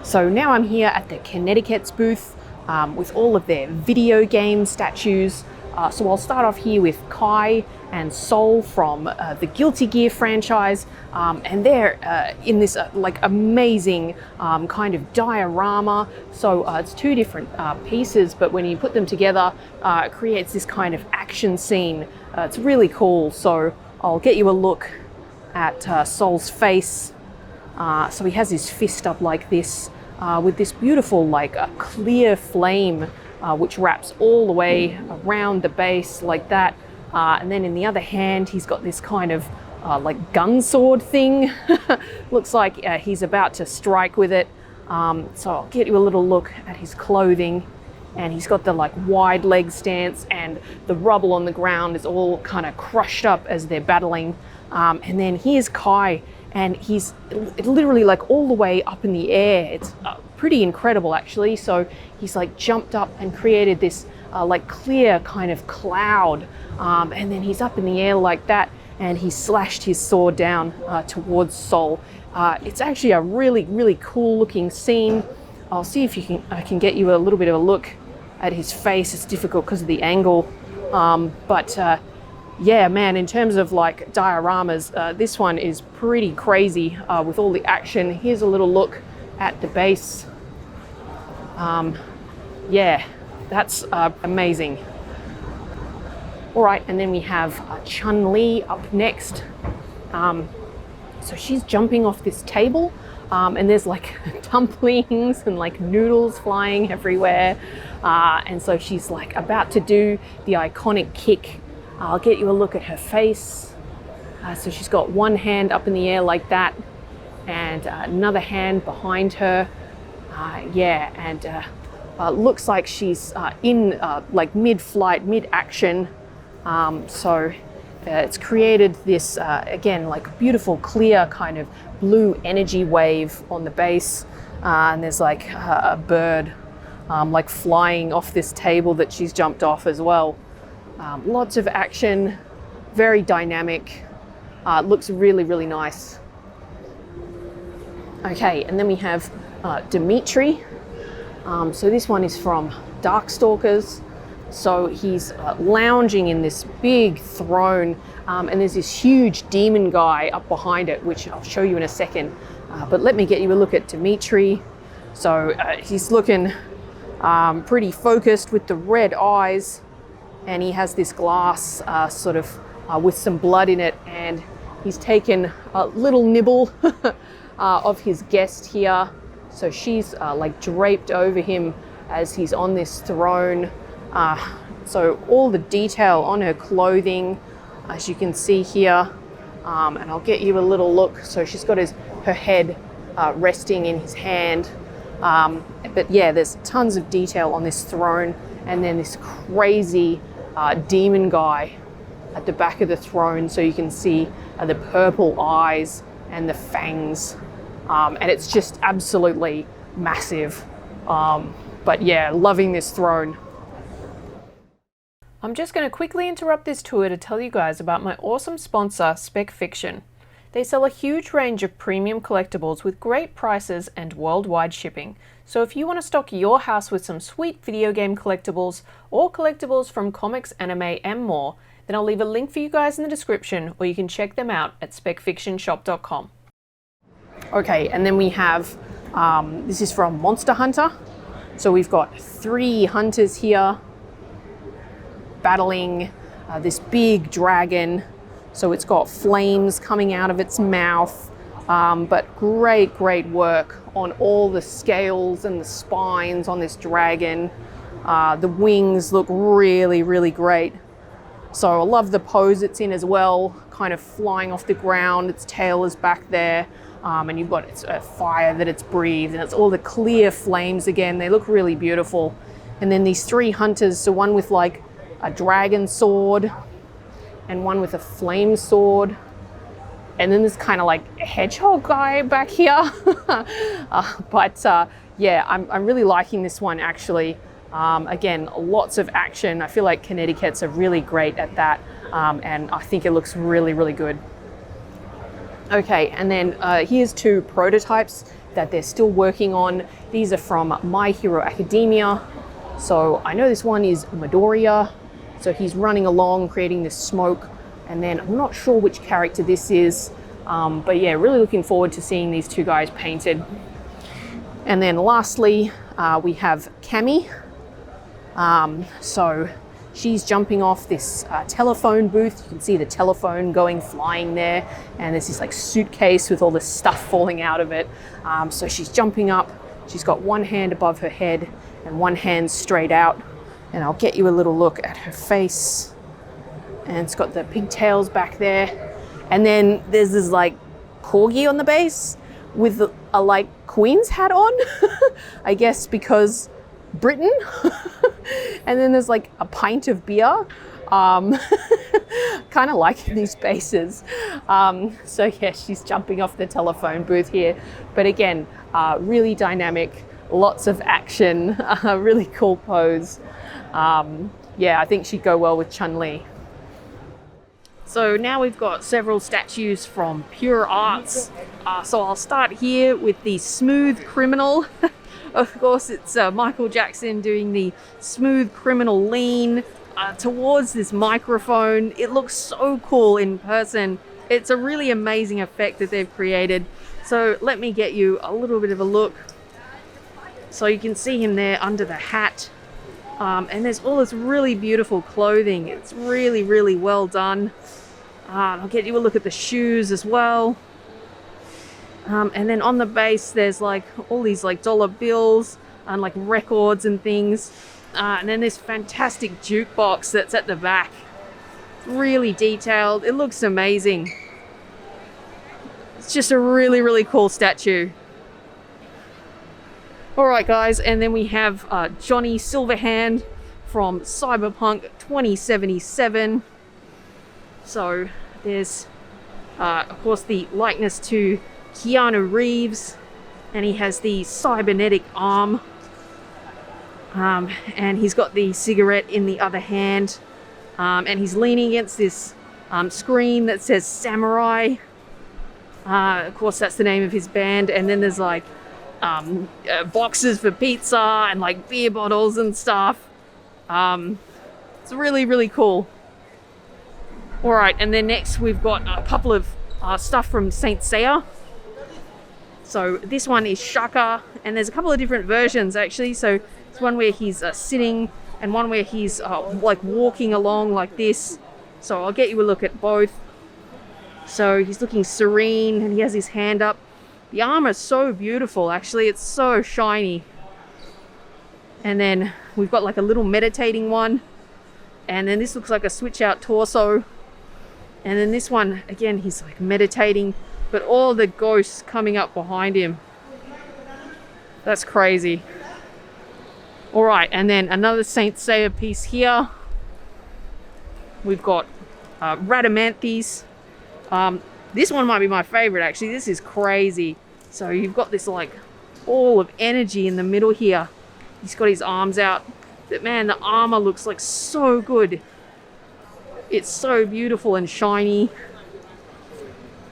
So now I'm here at the Kinetiquettes booth with all of their video game statues. So I'll start off here with Kai and Sol from the Guilty Gear franchise, and they're in this like amazing kind of diorama. So it's two different pieces, but when you put them together, it creates this kind of action scene. It's really cool. So I'll get you a look at Sol's face. So he has his fist up like this with this beautiful like clear flame which wraps all the way around the base like that. And then in the other hand, he's got this kind of like gun sword thing. Looks like he's about to strike with it. So I'll get you a little look at his clothing. And he's got the like wide leg stance, and the rubble on the ground is all kind of crushed up as they're battling. And then here's Kai, and he's literally like all the way up in the air. It's pretty incredible actually. So he's like jumped up and created this like clear kind of cloud, and then he's up in the air like that, and he slashed his sword down towards Sol. It's actually a really cool looking scene. I'll see if I can get you a little bit of a look at his face. It's difficult because of the angle, but yeah, man, in terms of like dioramas, this one is pretty crazy with all the action. Here's a little look at the base. Yeah, that's amazing. All right, and then we have Chun Li up next. So she's jumping off this table, and there's like dumplings and like noodles flying everywhere. And so she's like about to do the iconic kick. I'll get you a look at her face. So she's got one hand up in the air like that, and another hand behind her. Yeah, and looks like she's in like mid-flight, mid-action. So it's created this, again, like beautiful, clear kind of blue energy wave on the base. And there's like a bird like flying off this table that she's jumped off as well. Lots of action, very dynamic. Looks really nice. Okay, and then we have Demitri. So this one is from Darkstalkers. So he's lounging in this big throne, and there's this huge demon guy up behind it, which I'll show you in a second. But let me get you a look at Demitri. So he's looking pretty focused with the red eyes, and he has this glass sort of with some blood in it, and he's taken a little nibble of his guest here. So she's like draped over him as he's on this throne. So all the detail on her clothing, as you can see here, and I'll get you a little look. So she's got her head resting in his hand. But yeah, there's tons of detail on this throne, and then this crazy demon guy at the back of the throne. So you can see the purple eyes and the fangs, and it's just absolutely massive. But yeah, loving this throne. I'm just going to quickly interrupt this tour to tell you guys about my awesome sponsor, Spec Fiction. They sell a huge range of premium collectibles with great prices and worldwide shipping. So if you want to stock your house with some sweet video game collectibles or collectibles from comics, anime, and more, then I'll leave a link for you guys in the description, or you can check them out at specfictionshop.com. Okay, and then we have, this is from Monster Hunter. So we've got 3 hunters here battling this big dragon. So it's got flames coming out of its mouth, but great work on all the scales and the spines on this dragon. The wings look really great. So I love the pose it's in as well, kind of flying off the ground. Its tail is back there, and you've got its fire that it's breathed, and it's all the clear flames again. They look really beautiful. And then these 3 hunters, so one with like a dragon sword, and one with a flame sword, and then this kind of like hedgehog guy back here. Yeah, I'm really liking this one actually. Again, lots of action. I feel like Kinetiquettes are really great at that, and I think it looks really good. Okay, and then here's 2 prototypes that they're still working on. These are from My Hero Academia. So I know this one is Midoriya. So he's running along, creating this smoke. And then I'm not sure which character this is. But yeah, really looking forward to seeing these two guys painted. And then lastly, we have Cammy. So she's jumping off this telephone booth. You can see the telephone going flying there, and there's this like suitcase with all this stuff falling out of it. So she's jumping up. She's got one hand above her head and one hand straight out. And I'll get you a little look at her face. And it's got the pigtails back there. And then there's this like corgi on the base with a like Queen's hat on, I guess because Britain. And then there's like a pint of beer. Kind of like these bases. So yeah, she's jumping off the telephone booth here. But again, really dynamic, lots of action, really cool pose. Yeah, I think she'd go well with Chun Li. So now we've got several statues from Pure Arts. So I'll start here with the Smooth Criminal. Of course, it's Michael Jackson doing the Smooth Criminal lean towards this microphone. It looks so cool in person. It's a really amazing effect that they've created. So let me get you a little bit of a look. So you can see him there under the hat. And there's all this really beautiful clothing. It's really, really well done. I'll get you a look at the shoes as well. And then on the base, there's like all these like dollar bills and like records and things. And then this fantastic jukebox that's at the back. It's really detailed. It looks amazing. It's just a really, really cool statue. All right, guys. And then we have Johnny Silverhand from Cyberpunk 2077. So there's, of course, the likeness to Keanu Reeves, and he has the cybernetic arm, and he's got the cigarette in the other hand, and he's leaning against this screen that says Samurai. Of course, that's the name of his band. And then there's like boxes for pizza and like beer bottles and stuff. It's really, really cool. All right, and then next we've got a couple of stuff from Saint Seiya. So this one is Shaka, and there's a couple of different versions actually. So it's one where he's sitting and one where he's like walking along like this. So I'll get you a look at both. So he's looking serene and he has his hand up. The armor is so beautiful, actually. It's so shiny. And then we've got like a little meditating one. And then this looks like a switch out torso. And then this one, again, he's like meditating, but all the ghosts coming up behind him. That's crazy. All right, and then another Saint Seiya piece here. We've got Rhadamanthys. This one might be my favorite, actually. This is crazy. So you've got this like ball of energy in the middle here. He's got his arms out. But man, the armor looks like so good. It's so beautiful and shiny.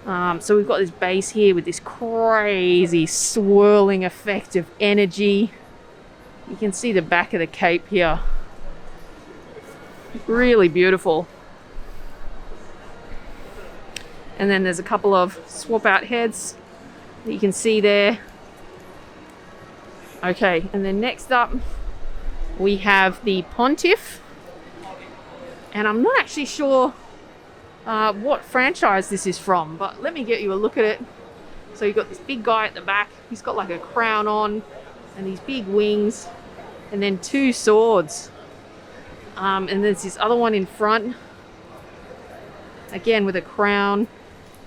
So we've got this base here with this crazy swirling effect of energy. You can see the back of the cape here. Really beautiful. And then there's a couple of swap out heads that you can see there. Okay, and then next up we have the Pontiff. And I'm not actually sure what franchise this is from, but let me get you a look at it. So you've got this big guy at the back. He's got like a crown on and these big wings and then two swords. And there's this other one in front, again with a crown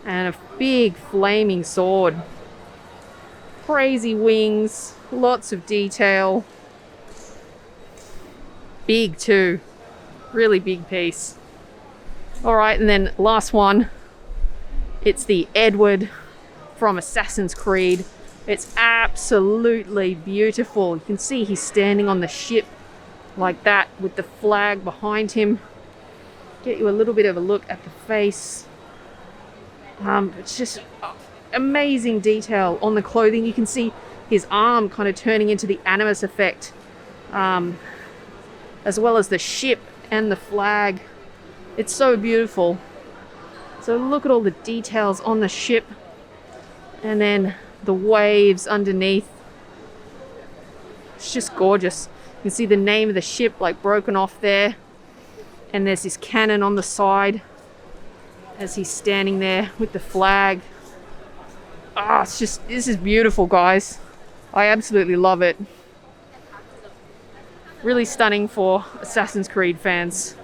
and a big flaming sword. Crazy wings, lots of detail. Big too. Really big piece. All right, and then last one. It's the Edward from Assassin's Creed. It's absolutely beautiful. You can see he's standing on the ship like that with the flag behind him. Get you a little bit of a look at the face. It's just amazing detail on the clothing. You can see his arm kind of turning into the Animus effect, as well as the ship and the flag. It's so beautiful. So look at all the details on the ship, and then the waves underneath. It's just gorgeous. You can see the name of the ship like broken off there, and there's this cannon on the side as he's standing there with the flag. Ah, it's just, this is beautiful, guys. I absolutely love it. Really stunning for Assassin's Creed fans.